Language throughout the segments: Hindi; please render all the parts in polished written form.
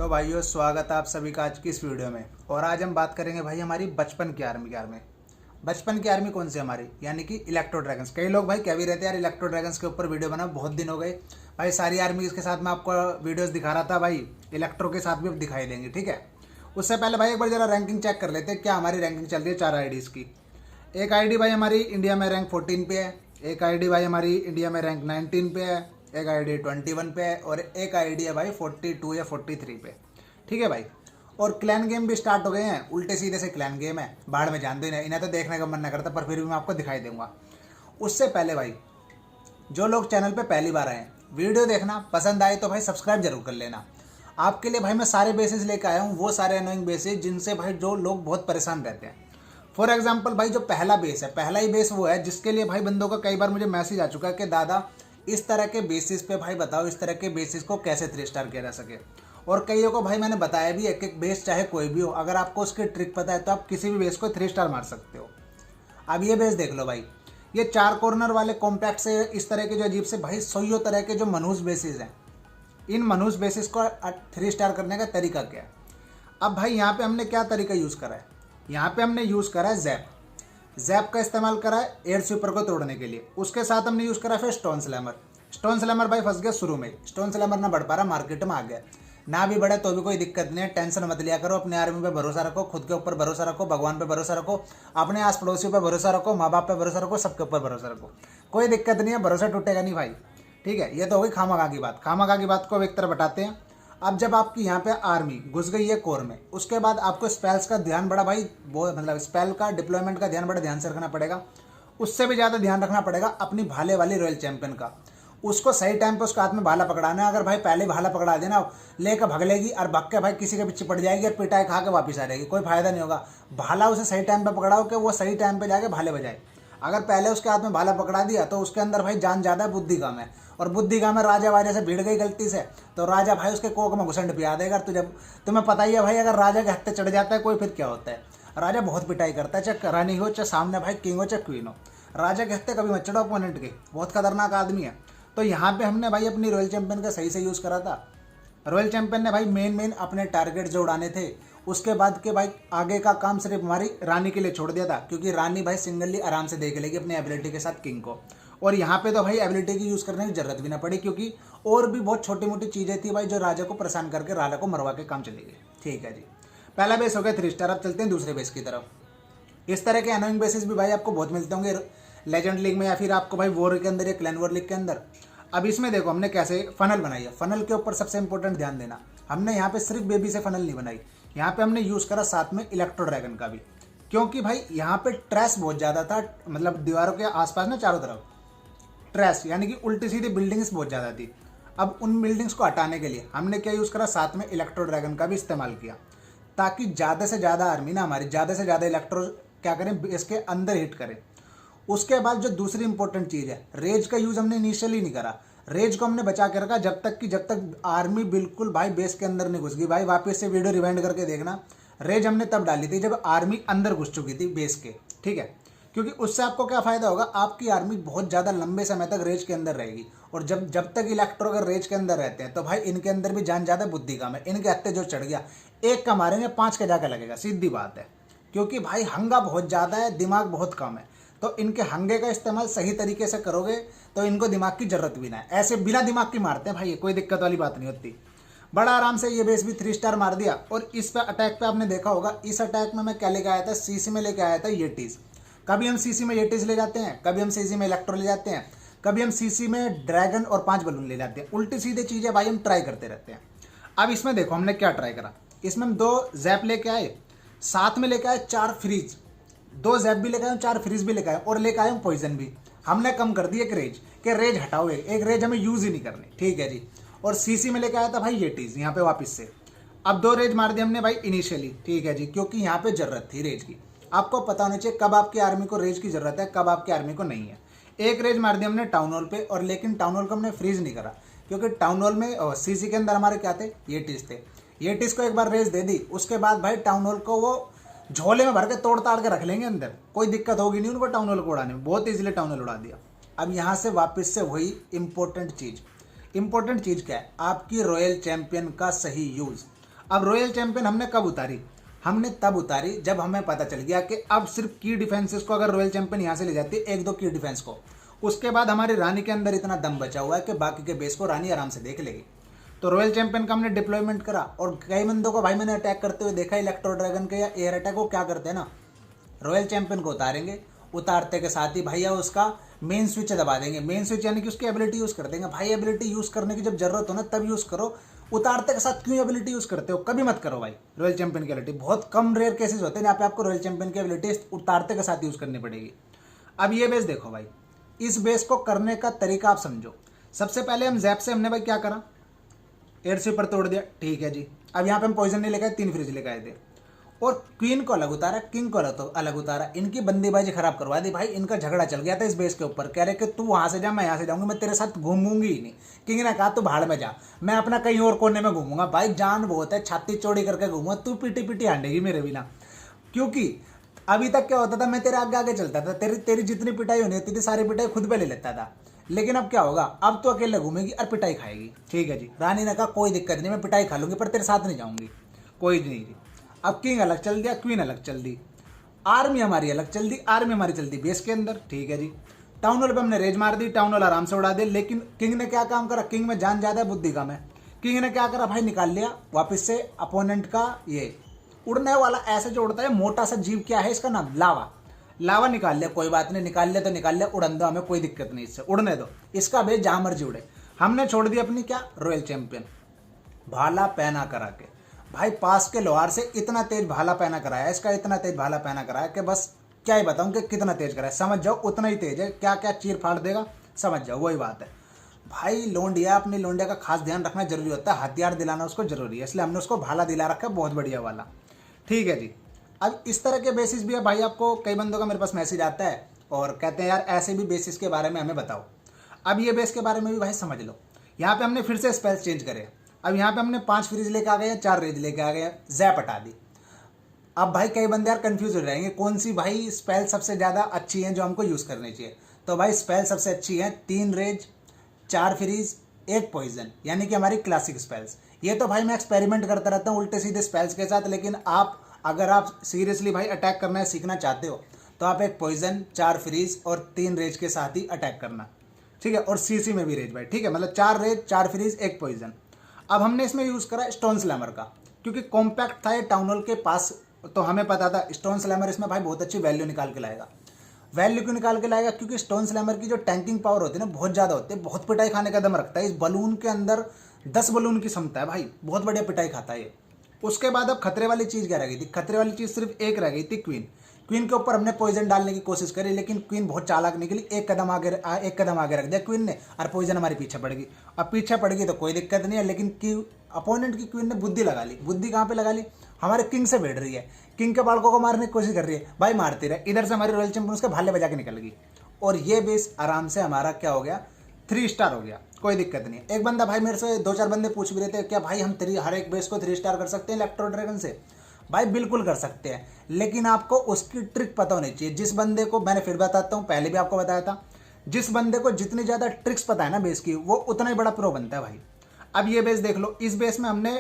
भाइयों, स्वागत है आप सभी का आज की इस वीडियो में। और आज हम बात करेंगे भाई हमारी बचपन की आर्मी के बारे में। बचपन की आर्मी कौन सी हमारी, यानी कि इलेक्ट्रो ड्रैगन्स। कई लोग भाई कह भी रहते हैं यार इलेक्ट्रो ड्रैगन्स के ऊपर वीडियो बना, बहुत दिन हो गए भाई। सारी आर्मी के साथ मैं आपको वीडियोस दिखा रहा था भाई, इलेक्ट्रो के साथ भी दिखाई देंगे, ठीक है। उससे पहले भाई एक बार जरा रैंकिंग चेक कर लेते हैं क्या हमारी रैंकिंग चल रही है 4 आईडीज की। एक आईडी भाई हमारी इंडिया में रैंक 14 पे है, एक आईडी भाई हमारी इंडिया में रैंक 19 पे है, एक आईडी 21 पे है और एक आईडी है भाई 42 या 43 पे, ठीक है भाई। और क्लैन गेम भी स्टार्ट हो गए हैं, उल्टे सीधे से क्लैन गेम है, बाढ़ में जान दो इन्हें तो देखने का मन नहीं करता, पर फिर भी मैं आपको दिखाई दूंगा। उससे पहले भाई जो लोग चैनल पे पहली बार आए हैं, वीडियो देखना, पसंद आए तो भाई सब्सक्राइब जरूर कर लेना। आपके लिए भाई मैं सारे बेसिस लेकर आया हूँ, वो सारे अनोइंग बेसिस जिनसे भाई जो लोग बहुत परेशान रहते हैं। फॉर एग्जाम्पल भाई जो पहला बेस है, पहला ही बेस वो है जिसके लिए भाई बंदों का कई बार मुझे मैसेज आ चुका है कि दादा इस तरह के बेसिस पे भाई बताओ, इस तरह के बेसिस को कैसे 3 स्टार किया जा सके। और कईयों को भाई मैंने बताया भी, एक एक बेस चाहे कोई भी हो, अगर आपको उसकी ट्रिक पता है तो आप किसी भी बेस को 3 स्टार मार सकते हो। अब ये बेस देख लो भाई, ये 4 कॉर्नर वाले कॉम्पैक्ट से इस तरह के जो अजीब से भाई 100 तरह के जो मनहूस बेसिस हैं, इन मनहूस बेसिस को 3 स्टार करने का तरीका क्या है। अब भाई यहाँ पे हमने क्या तरीका यूज़ करा है, यहाँ पे हमने यूज़ करा है जैप का इस्तेमाल करा है एयर स्वीपर को तोड़ने के लिए। उसके साथ हमने यूज़ करा फिर स्टोन स्लैमर भाई फंस गया शुरू में, स्टोन स्लैमर ना बढ़ पा रहा, मार्केट में आ गया। ना भी बढ़े तो भी कोई दिक्कत नहीं है, टेंशन मत लिया करो, अपने आर्मी पे भरोसा रखो, खुद के ऊपर भरोसा रखो, भगवान पे भरोसा रखो, अपने आस पड़ोसियों पे भरोसा रखो, माँ बाप पे भरोसा रखो, सबके ऊपर भरोसा रखो, कोई दिक्कत नहीं है, भरोसा टूटेगा नहीं भाई, ठीक है। ये तो हो गई खामखा की बात। खामखा की बात को एक तरफ हटाते हैं। अब जब आपकी यहाँ पे आर्मी घुस गई है कोर में, उसके बाद आपको स्पेल्स का ध्यान बड़ा भाई, वो मतलब स्पेल का डिप्लॉयमेंट का ध्यान बड़ा ध्यान से रखना पड़ेगा। उससे भी ज़्यादा ध्यान रखना पड़ेगा अपनी भाले वाली रॉयल चैंपियन का। उसको सही टाइम पे उसका हाथ में भाला पकड़ाना है। अगर भाई पहले भाला पकड़ा देना, लेकर भगलेगी और भग के भाई किसी के पीछे पड़ जाएगी और पिटाई खा के वापस आ जाएगी, कोई फायदा नहीं होगा। भाला उसे सही टाइम पे पकड़ाओ कि वो सही टाइम पे जाके भाले बजाए। अगर पहले उसके हाथ में भाला पकड़ा दिया तो उसके अंदर भाई जान ज़्यादा है, बुद्धि कम है। और बुद्धि कम है, राजा वाजा से भिड़ गई गलती से तो राजा भाई उसके कोक में घुसंड पिया देगा। तुझे तुम्हें पता ही है भाई, अगर राजा के हत्थे चढ़ जाता है कोई, फिर क्या होता है। राजा बहुत पिटाई करता है, चाहे रानी हो, चाहे सामने भाई किंग हो, चाहे क्वीन हो। राजा के हत्थे कभी मत चढ़ो अपोनेंट के, बहुत खतरनाक आदमी है। तो यहाँ पे हमने भाई अपनी रॉयल चैंपियन का सही से यूज़ करा था। रॉयल चैंपियन ने भाई मेन अपने टारगेट जो उड़ाने थे, उसके बाद के भाई आगे का काम सिर्फ हमारी रानी के लिए छोड़ दिया था, क्योंकि रानी भाई सिंगली आराम से देख लेगी अपनी एबिलिटी के साथ किंग को। और यहाँ पे तो भाई एबिलिटी की यूज़ करने की जरूरत भी ना पड़ी, क्योंकि और भी बहुत छोटी मोटी चीज़ें थी भाई जो राजा को परेशान करके राजा को मरवा के काम चली गई, ठीक है जी। पहला बेस हो गया 3 स्टार। अब चलते हैं दूसरे बेस की तरफ। इस तरह के अनोइंग बेसिस भी भाई आपको बहुत मिलते होंगे लेजेंड लीग में, या फिर आपको भाई वॉर के अंदर या क्लैन वॉर लीग के अंदर। अब इसमें देखो हमने कैसे फनल बनाई है। फनल के ऊपर सबसे इंपॉर्टेंट ध्यान देना, हमने यहाँ पे सिर्फ बेबी से फनल नहीं बनाई, यहाँ पे हमने यूज़ करा साथ में इलेक्ट्रो ड्रैगन का भी, क्योंकि भाई यहाँ पे ट्रेस बहुत ज़्यादा था, मतलब दीवारों के आसपास ना चारों तरफ ट्रेस यानी कि उल्टी सीधी बिल्डिंग्स बहुत ज़्यादा थी। अब उन बिल्डिंग्स को हटाने के लिए हमने क्या यूज़ करा, साथ में इलेक्ट्रो ड्रैगन का भी इस्तेमाल किया, ताकि ज़्यादा से ज़्यादा आर्मी ना हमारी ज़्यादा से ज़्यादा इलेक्ट्रो क्या करें, इसके अंदर हिट करें। उसके बाद जो दूसरी इंपॉर्टेंट चीज़ है, रेज का यूज़ हमने इनिशियली नहीं करा। रेज को हमने बचा के रखा जब तक आर्मी बिल्कुल भाई बेस के अंदर नहीं घुस गई। भाई वापस से वीडियो रिवाइंड करके देखना, रेज हमने तब डाली थी जब आर्मी अंदर घुस चुकी थी बेस के, ठीक है। क्योंकि उससे आपको क्या फ़ायदा होगा, आपकी आर्मी बहुत ज़्यादा लंबे समय तक रेज के अंदर रहेगी। और जब तक इलेक्ट्रो अगर रेज के अंदर रहते हैं तो भाई इनके अंदर भी जान ज़्यादा बुद्धि कम है। इनके हत्थे जो चढ़ गया, एक का मारेंगे 5 का जाकर लगेगा, सीधी बात है। क्योंकि भाई हंगा बहुत ज़्यादा है, दिमाग बहुत कम है। तो इनके हंगे का इस्तेमाल सही तरीके से करोगे तो इनको दिमाग की जरूरत भी ना है। ऐसे बिना दिमाग की मारते हैं भाई, ये कोई दिक्कत वाली बात नहीं होती। बड़ा आराम से ये बेस भी 3 स्टार मार दिया। और इस पे अटैक पे आपने देखा होगा, इस अटैक में मैं क्या लेके आया था, सीसी में लेके आया था येटीज। कभी हम सीसी में येटीज ले जाते हैं, कभी हम सीसी में इलेक्ट्रो ले जाते हैं, कभी हम सीसी में ड्रैगन और 5 बलून ले जाते हैं। उल्टी सीधे चीज़ें भाई हम ट्राई करते रहते हैं। अब इसमें देखो हमने क्या ट्राई करा, इसमें हम 2 जैप लेके आए, साथ में लेके आए 4 फ्रीज, 2 जैप भी लेके आए, 4 फ्रीज भी लेके आए, और लेके आए पॉइजन भी। हमने कम कर दी एक रेज, कि रेज हटाओ, एक रेज हमें यूज ही नहीं करनी, ठीक है जी। और सीसी में लेके आया था भाई येटीज यहाँ पे वापस से। अब 2 रेज मार दी हमने भाई इनिशियली, ठीक है जी, क्योंकि यहाँ पे जरूरत थी रेज की। आपको पता होना चाहिए कब आपकी आर्मी को रेज की जरूरत है, कब आपकी आर्मी को नहीं है। एक रेज मार दी हमने टाउन हॉल पे, और लेकिन टाउन हॉल को हमने फ्रीज नहीं करा, क्योंकि टाउन हॉल में सीसी के अंदर हमारे क्या थे, येटीज थे। येटीज को एक बार रेज दे दी, उसके बाद भाई टाउन हॉल को वो झोले में भर के तोड़ ताड़ के रख लेंगे अंदर, कोई दिक्कत होगी नहीं उनको टाउन हॉल को उड़ाने में। बहुत ईजिली टाउन हॉल उड़ा दिया। अब यहाँ से वापस से वही इंपॉर्टेंट चीज़ क्या है, आपकी रॉयल चैंपियन का सही यूज़। अब रॉयल चैंपियन हमने कब उतारी? हमने तब उतारी जब हमें पता चल गया कि अब सिर्फ की डिफेंसेस को अगर रॉयल चैंपियन यहाँ से ले जाती है, एक दो की डिफेंस को, उसके बाद हमारी रानी के अंदर इतना दम बचा हुआ है कि बाकी के बेस को रानी आराम से देख लेगी। तो रॉयल चैंपियन का हमने डिप्लॉयमेंट करा और कई बंदों को भाई मैंने अटैक करते हुए देखा, इलेक्ट्रो ड्रैगन के या एयर अटैक, वो क्या करते हैं ना, रॉयल चैंपियन को उतारेंगे, उतारते के साथ ही भैया उसका मेन स्विच दबा देंगे। मेन स्विच यानी कि उसकी एबिलिटी यूज़ कर देंगे। भाई एबिलिटी यूज़ करने की जब जरूरत हो ना तब यूज़ करो, उतारते के साथ क्यों एबिलिटी यूज़ करते हो? कभी मत करो भाई। रॉयल चैंपियन की एबिलिटी बहुत कम रेयर केसेस होते हैं जहाँ पे आपको रॉयल चैंपियन की एबिलिटी उतारते के साथ यूज़ करनी पड़ेगी। अब ये बेस देखो भाई, इस बेस को करने का तरीका आप समझो। सबसे पहले हम जैप से हमने भाई क्या करा, एयर स्वीपर तोड़ दिया, ठीक है जी। अब यहाँ पे हम पॉइजन नहीं लेके आए, 3 फ्रिज लेके आए थे और क्वीन को अलग उतारा, किंग को अलग उतारा, इनकी बंदीबाजी खराब करवा दी भाई। इनका झगड़ा चल गया था इस बेस के ऊपर, कह रहे कि तू वहां से जा, मैं यहाँ से जाऊंगी, मैं तेरे साथ घूमूंगी ही नहीं। किंग ने कहा तू भाड़ में जा, मैं अपना कहीं और कोने में घूमूंगा। भाई जान बहुत है, छाती चौड़ी करके घूमूंगा, तू पीटी पीटी हांडेगी मेरे बिना। क्योंकि अभी तक क्या होता था, मैं तेरे आगे आगे चलता था, तेरी जितनी पिटाई होनी होती थी सारी पिटाई खुद पे ले लेता था। लेकिन अब क्या होगा, अब तो अकेले घूमेगी और पिटाई खाएगी। ठीक है जी, रानी ने कहा कोई दिक्कत नहीं, मैं पिटाई खा लूंगी पर तेरे साथ नहीं जाऊंगी, कोई नहीं जी। अब किंग अलग चल दिया, क्वीन अलग चल दी, आर्मी हमारी अलग चल दी, आर्मी हमारी चल दी बेस के अंदर। ठीक है जी, टाउन हॉल पे हमने रेज मार दी, टाउन हॉल आराम से उड़ा दे। लेकिन किंग ने क्या काम करा, किंग में जान ज्यादा है बुद्धि कम है। किंग ने क्या करा भाई, निकाल लिया वापस से अपोनेंट का ये उड़ने वाला, ऐसे जो उड़ता है मोटा सा जीव, क्या है इसका नाम, लावा। लावा निकाल लिया, कोई बात नहीं, निकाल लिया तो निकाल लिया, उड़न दो, हमें कोई दिक्कत नहीं, इससे उड़ने दो, इसका बेस जहां मर्जी उड़े। हमने छोड़ दी अपनी क्या, रॉयल चैंपियन, भाला पहना करा के। भाई पास के लोहार से इतना तेज भाला पहना कराया, इसका इतना तेज भाला पहना कराया कि बस क्या ही बताऊं कि कितना तेज कराया, समझ जाओ उतना ही तेज है, क्या क्या चीर फाड़ देगा समझ जाओ, वही बात है भाई। लोंडिया, अपनी लोंडिया का खास ध्यान रखना जरूरी होता है, हथियार दिलाना उसको जरूरी है, इसलिए हमने उसको भाला दिला रखा है, बहुत बढ़िया वाला। ठीक है जी, अब इस तरह के बेसिस भी है भाई। आपको कई बंदों का मेरे पास मैसेज आता है और कहते हैं यार ऐसे भी बेसिस के बारे में हमें बताओ। अब ये बेस के बारे में भी भाई समझ लो। यहाँ पे हमने फिर से स्पेल्स चेंज करे। अब यहाँ पे हमने 5 फ्रीज लेके आ गए, 4 रेज लेके आ गए, जैप हटा दी। अब भाई कई बंदे यार कंफ्यूज हो जाएंगे कौन सी भाई स्पेल सबसे ज़्यादा अच्छी है जो हमको यूज़ करनी चाहिए। तो भाई स्पेल सबसे अच्छी है 3 रेज, 4 फ्रीज, 1 पॉइजन, यानी कि हमारी क्लासिक स्पेल्स। ये तो भाई मैं एक्सपेरिमेंट करता रहता हूँ उल्टे सीधे स्पेल्स के साथ, लेकिन आप अगर आप सीरियसली भाई अटैक करना है, सीखना चाहते हो, तो आप 1 पॉइजन, 4 फ्रीज और 3 रेज के साथ ही अटैक करना, ठीक है। और सीसी में भी रेज भाई, ठीक है, मतलब 4 रेज, 4 फ्रीज, 1 पॉइजन। अब हमने इसमें यूज़ करा स्टोन स्लैमर का, क्योंकि कॉम्पैक्ट था ये टाउन हॉल के पास, तो हमें पता था स्टोन स्लैमर इसमें भाई बहुत अच्छी वैल्यू निकाल के लाएगा। वैल्यू क्यों निकाल के लाएगा, क्योंकि स्टोन स्लैमर की जो टैंकिंग पावर होती है ना बहुत ज़्यादा होती है, बहुत पिटाई खाने का दम रखता है। इस बलून के अंदर 10 बलून की क्षमता है भाई, बहुत बढ़िया पिटाई खाता है ये। उसके बाद अब खतरे वाली चीज़ क्या रह गई थी, खतरे वाली चीज़ सिर्फ एक रह गई थी, क्वीन। क्वीन के ऊपर हमने पॉइजन डालने की कोशिश करी, लेकिन क्वीन बहुत चालाक निकली, एक कदम आगे रख दिया क्वीन ने, और पॉइजन हमारे पीछे पड़ गई। अब पीछे पड़ गई तो कोई दिक्कत नहीं है, लेकिन अपोनेंट की क्वीन ने बुद्धि लगा ली। बुद्धि कहाँ पे लगा ली, हमारे किंग से भिड़ रही है, किंग के बालकों को मारने की कोशिश कर रही है, भाई मारती रहे। इधर से हमारी रॉयल चैंपियन उसके भाले बजा के निकल गई, और ये बेस आराम से हमारा क्या हो गया, 3 स्टार हो गया, कोई दिक्कत नहीं। एक बंदा भाई मेरे से 2-4 बंदे पूछ भी रहे थे क्या भाई हम हर एक बेस को 3 स्टार कर सकते हैं इलेक्ट्रो ड्रैगन से। भाई बिल्कुल कर सकते हैं, लेकिन आपको उसकी ट्रिक पता होनी चाहिए। जिस बंदे को, मैंने फिर बताता हूँ, पहले भी आपको बताया था, जिस बंदे को जितनी ज़्यादा ट्रिक्स पता है ना बेस की, वो उतना ही बड़ा प्रो बनता है भाई। अब ये बेस देख लो, इस बेस में हमने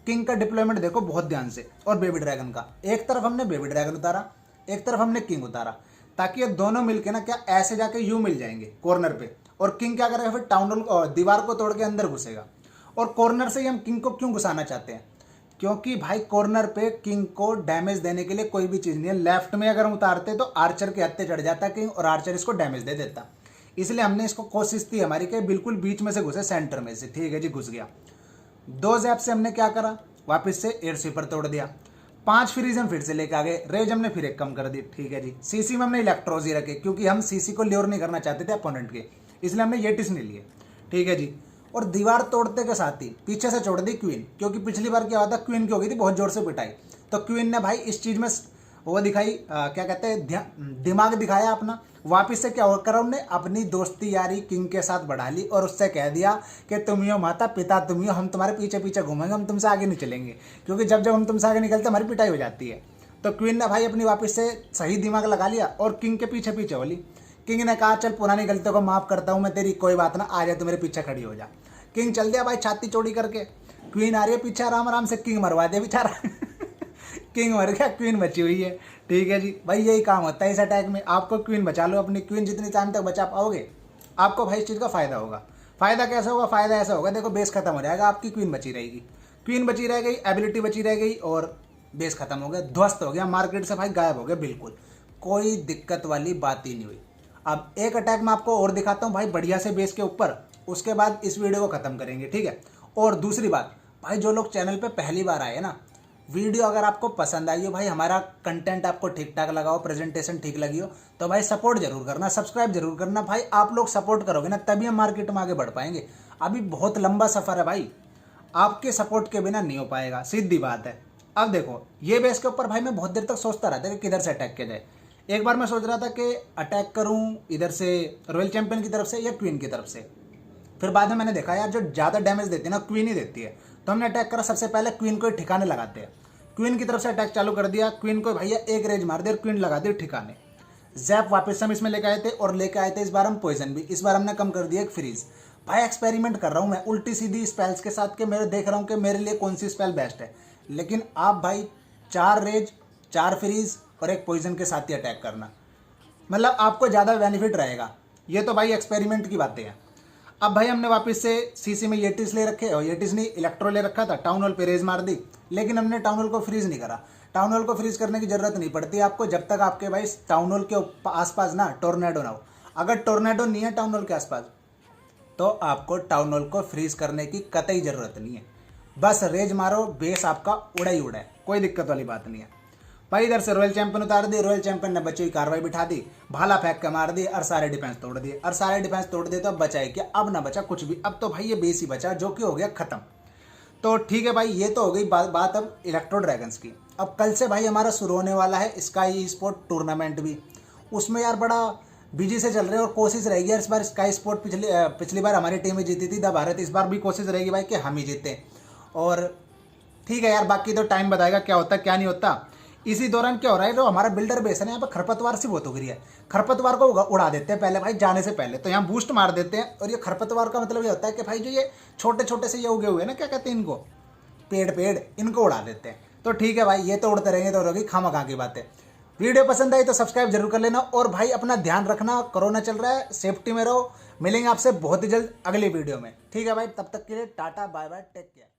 किंग का डिप्लॉयमेंट देखो बहुत ध्यान से, और बेबी ड्रैगन का। एक तरफ हमने बेबी ड्रैगन उतारा, एक तरफ हमने किंग उतारा, ताकि ये दोनों मिलके ना क्या ऐसे जाके यूं मिल जाएंगे कॉर्नर पे। और किंग क्या करेगा फिर, टाउन हॉल दीवार को तोड़ के अंदर घुसेगा। और कॉर्नर से ही हम किंग को क्यों घुसाना चाहते हैं, क्योंकि भाई कॉर्नर पे किंग को डैमेज देने के लिए कोई भी चीज़ नहीं है। लेफ्ट में अगर हम उतारते तो आर्चर के हत्थे चढ़ जाता किंग, और आर्चर इसको डैमेज दे देता। इसलिए हमने इसको कोशिश थी हमारी कि बिल्कुल बीच में से घुसे, सेंटर में से। ठीक है जी, घुस गया। 2 जैप से हमने क्या करा, वापस से एयर स्वीपर तोड़ दिया। 5 फ्रीज हम फिर से लेके आ गए, रेज हमने फिर 1 कम कर दी। ठीक है जी, सीसी में हमने इलेक्ट्रोज ही रखे, क्योंकि हम सीसी को ल्योर नहीं करना चाहते थे अपोनेंट के, इसलिए हमने ये टिस नहीं लिए। ठीक है जी, और दीवार तोड़ते के साथ ही पीछे से छोड़ दी क्वीन, क्योंकि पिछली बार क्या हुआ था, क्वीन की हो गई थी बहुत जोर से पिटाई। तो क्वीन ने भाई इस चीज़ में वो दिखाई, क्या कहते हैं, दिमाग दिखाया अपना। वापिस से क्या करा, उनने अपनी दोस्ती यारी किंग के साथ बढ़ा ली, और उससे कह दिया कि तुम ही हो माता पिता, तुम ही हो, हम तुम्हारे पीछे पीछे घूमेंगे, हम तुमसे आगे नहीं चलेंगे, क्योंकि जब हम तुमसे आगे निकलते हमारी पिटाई हो जाती है। तो क्वीन ने भाई अपनी वापस से सही दिमाग लगा लिया और किंग के पीछे पीछे हो ली। किंग ने कहा चल पुरानी गलतियों को माफ़ करता हूँ मैं तेरी, कोई बात ना, आ जा, तू मेरे पीछे खड़ी हो जा। किंग चल दिया भाई छाती चौड़ी करके। क्वीन आ रही है पीछे, आराम आराम से किंग मरवा दे बेचारा। किंग मर गया, क्वीन बची हुई है। ठीक है जी भाई, यही काम होता है इस अटैक में। आपको क्वीन बचा लो, अपनी क्वीन जितनी टाइम तक बचा पाओगे आपको भाई इस चीज़ का फायदा होगा। फायदा कैसा होगा? फायदा ऐसा होगा, देखो बेस खत्म हो जाएगा, आपकी क्वीन बची रहेगी, क्वीन बची रह गई, एबिलिटी बची रह गई, और बेस खत्म हो गया, ध्वस्त हो गया, मार्केट से भाई गायब हो गया, बिल्कुल कोई दिक्कत वाली बात ही नहीं हुई। अब एक अटैक मैं आपको और दिखाता हूँ भाई बढ़िया से बेस के ऊपर, उसके बाद इस वीडियो को खत्म करेंगे, ठीक है। और दूसरी बात भाई, जो लोग चैनल पे पहली बार आए ना, वीडियो अगर आपको पसंद आई हो भाई, हमारा कंटेंट आपको ठीक ठाक लगा हो, प्रेजेंटेशन ठीक लगी हो, तो भाई सपोर्ट जरूर करना, सब्सक्राइब जरूर करना भाई। आप लोग सपोर्ट करोगे ना तभी हम मार्केट में आगे बढ़ पाएंगे। अभी बहुत लंबा सफर है भाई, आपके सपोर्ट के बिना नहीं हो पाएगा, सीधी बात है। अब देखो ये बेस के ऊपर भाई मैं बहुत देर तक सोचता रहता कि किधर से अटैक किया जाए। एक बार मैं सोच रहा था कि अटैक करूं इधर से रॉयल चैंपियन की तरफ से या क्वीन की तरफ से। फिर बाद में मैंने देखा यार जो ज़्यादा डैमेज देती है ना क्वीन ही देती है, तो हमने अटैक करा, सबसे पहले क्वीन को ही ठिकाने लगाते हैं। क्वीन की तरफ से अटैक चालू कर दिया, क्वीन को भैया एक रेज मार दिया, क्वीन लगा दी ठिकाने। जैप वापस हम इसमें लेके आए थे, और लेके आए थे इस बार हम पॉइजन भी। इस बार हमने कम कर दिया एक फ्रीज। भाई एक्सपेरिमेंट कर रहा हूँ मैं उल्टी सीधी स्पेल्स के साथ, के मेरे देख रहा हूँ कि मेरे लिए कौन सी स्पेल बेस्ट है। लेकिन आप भाई 4 रेज 4 फ्रीज और एक पॉइजन के साथ ही अटैक करना, मतलब आपको ज़्यादा बेनिफिट रहेगा। ये तो भाई एक्सपेरिमेंट की बातें हैं। अब भाई हमने वापस से सीसी में येटिस ले रखे, और येटिस नहीं इलेक्ट्रो ले रखा था, टाउन हॉल पे रेज मार दी। लेकिन हमने टाउन हॉल को फ्रीज नहीं करा। टाउन हॉल को फ्रीज करने की जरूरत नहीं पड़ती आपको, जब तक आपके भाई टाउन हॉल के आसपास ना टोर्नेडो ना हो। अगर टोर्नेडो नहीं है टाउन हॉल के आसपास, तो आपको टाउन हॉल को फ्रीज करने की कतई जरूरत नहीं है। बस रेज मारो, बेस आपका उड़ा ही उड़ा है, कोई दिक्कत वाली बात नहीं है भाई। इधर से रॉयल चैंपियन उतार दी, रॉयल चैंपियन ने बची हुई कार्रवाई बिठा दी, भाला फेंक के मार दी, और सारे डिफेंस तोड़ दिए। और सारे डिफेंस तोड़ दिए तो अब बचा है क्या? अब ना बचा कुछ भी। अब तो भाई ये बेस ही बचा, जो कि हो गया खत्म। तो ठीक है भाई, ये तो हो गई बात अब इलेक्ट्रो ड्रैगन्स की। अब कल से भाई हमारा शुरू होने वाला है स्काई स्पोर्ट टूर्नामेंट भी। उसमें यार बड़ा बिजी से चल रहे हैं, और कोशिश रहेगी यार इस बार स्काई स्पोर्ट, पिछली बार हमारी टीम ही जीती थी द भारत, इस बार भी कोशिश रहेगी भाई कि हम ही जीते। और ठीक है यार, बाकी तो टाइम बताएगा क्या होता क्या नहीं होता। इसी दौरान क्या हो रहा है, जो हमारा बिल्डर बेस है ना, यहाँ पर खरपतवार सी बहुत उग रही है। खरपतवार को उड़ा देते हैं पहले भाई, जाने से पहले तो यहाँ बूस्ट मार देते हैं। और ये खरपतवार का मतलब ये होता है कि भाई जो ये छोटे छोटे से ये उगे हुए हैं ना, क्या कहते हैं इनको, पेड़ इनको उड़ा देते हैं। तो ठीक है भाई, ये तो उड़ते रहेंगे, तो होगी खामखा की बात है। वीडियो पसंद आई तो सब्सक्राइब जरूर कर लेना, और भाई अपना ध्यान रखना, कोरोना चल रहा है, सेफ्टी में रहो। मिलेंगे आपसे बहुत ही जल्द अगली वीडियो में, ठीक है भाई। तब तक के लिए ta-ta bye bye, take care.